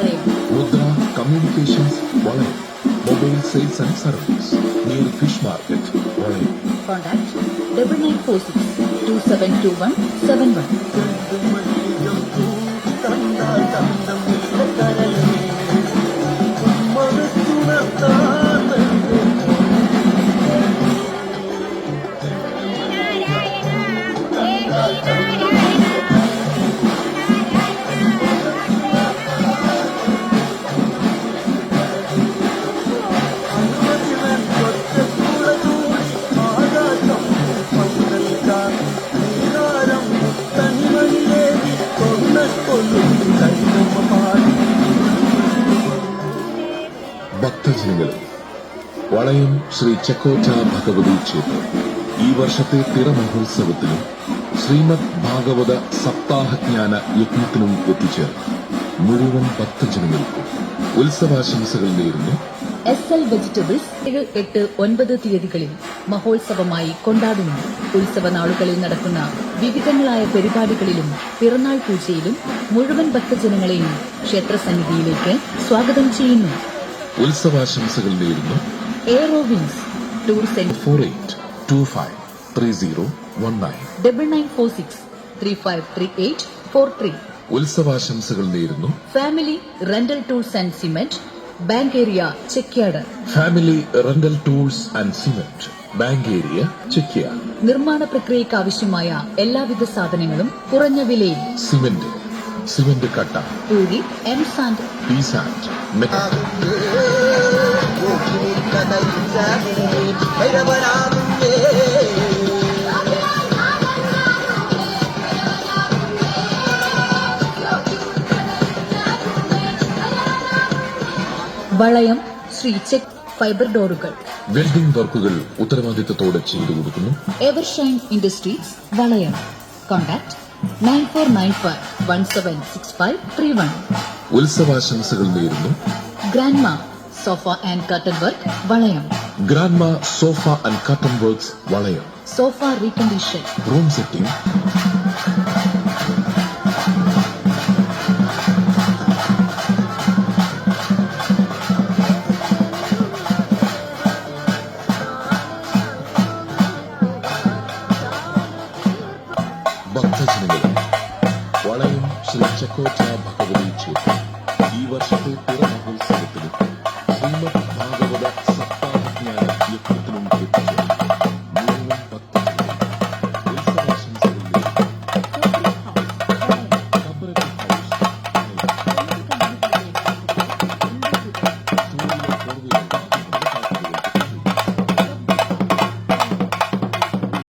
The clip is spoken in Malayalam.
വളയം. Mudra Communications, Walayam. Mobile Sales and Service near Fish Market, Walayam. Contact 9946 272171. ഭക്തജനങ്ങളെ, Valayam Shri ചെക്കോറ്റ Bhagavathi ക്ഷേത്രം ഈ വർഷത്തെ തിറമഹോത്സവത്തിനും ശ്രീമദ് ഭാഗവത സപ്താഹജ്ഞാന യജ്ഞത്തിനും എത്തിച്ചേർന്നു മുഴുവൻ ഭക്തജനങ്ങൾക്കും ഉത്സവാശംസകൾ നേരുന്നു. SL വെജിറ്റബിൾസ് 7, 8, 9 തീയതികളിൽ മഹോത്സവമായി കൊണ്ടാടുന്നു. ഉത്സവ നാളുകളിൽ നടക്കുന്ന വിവിധങ്ങളായ പരിപാടികളിലും പിറന്നാൾ പൂജയിലും മുഴുവൻ ഭക്തജനങ്ങളെയും ക്ഷേത്രസന്നിധിയിലേക്ക് സ്വാഗതം ചെയ്യുന്നു. ഉത്സവാശംസകൾ നേരുന്നു. എയറോവിൻസ് ടൂർസ് ആൻഡ് 48253019 9946 353843. ഉത്സവാശംസകൾ നേരുന്നു. Family rental tools and cement, bank area Chekyad. Family rental tools and cement, bank area Chekyad. നിർമ്മാണ പ്രക്രിയയ്ക്ക് ആവശ്യമായ എല്ലാവിധ സാധനങ്ങളും കുറഞ്ഞ വിലയിൽ. സിമന്റ് കട്ട, പൂരി, M sand, P sand, Valayam Sree check fibre ഡോറുകൾ. വെൽഡിംഗ് വർക്കുകൾ ഉത്തരവാദിത്തത്തോടെ ചെയ്തു കൊടുക്കുന്നു. Evershine Industries, Valayam. കോൺടാക്ട് 9495176531. ഉത്സവാശംസകൾ നേരുന്നു. Grandma sofa and curtain work, Valayam. Grandma sofa and curtain works, Valayam. Sofa recondition, room setting, ഭക്തജനങ്ങളെ, വളയം ശ്രീ ചെക്കോറ്റ ഭഗവതി ക്ഷേത്രം ഈ വർഷത്തെ തിറമഹോത്സവത്തിനും ശ്രീമദ് ഭാഗവത സപ്താഹജ്ഞാന യജ്ഞത്തിനും എത്തിച്ചേർന്നു മുഴുവൻ ഭക്തജനങ്ങളും ഉത്സവാശംസകൾ നേരുന്നു.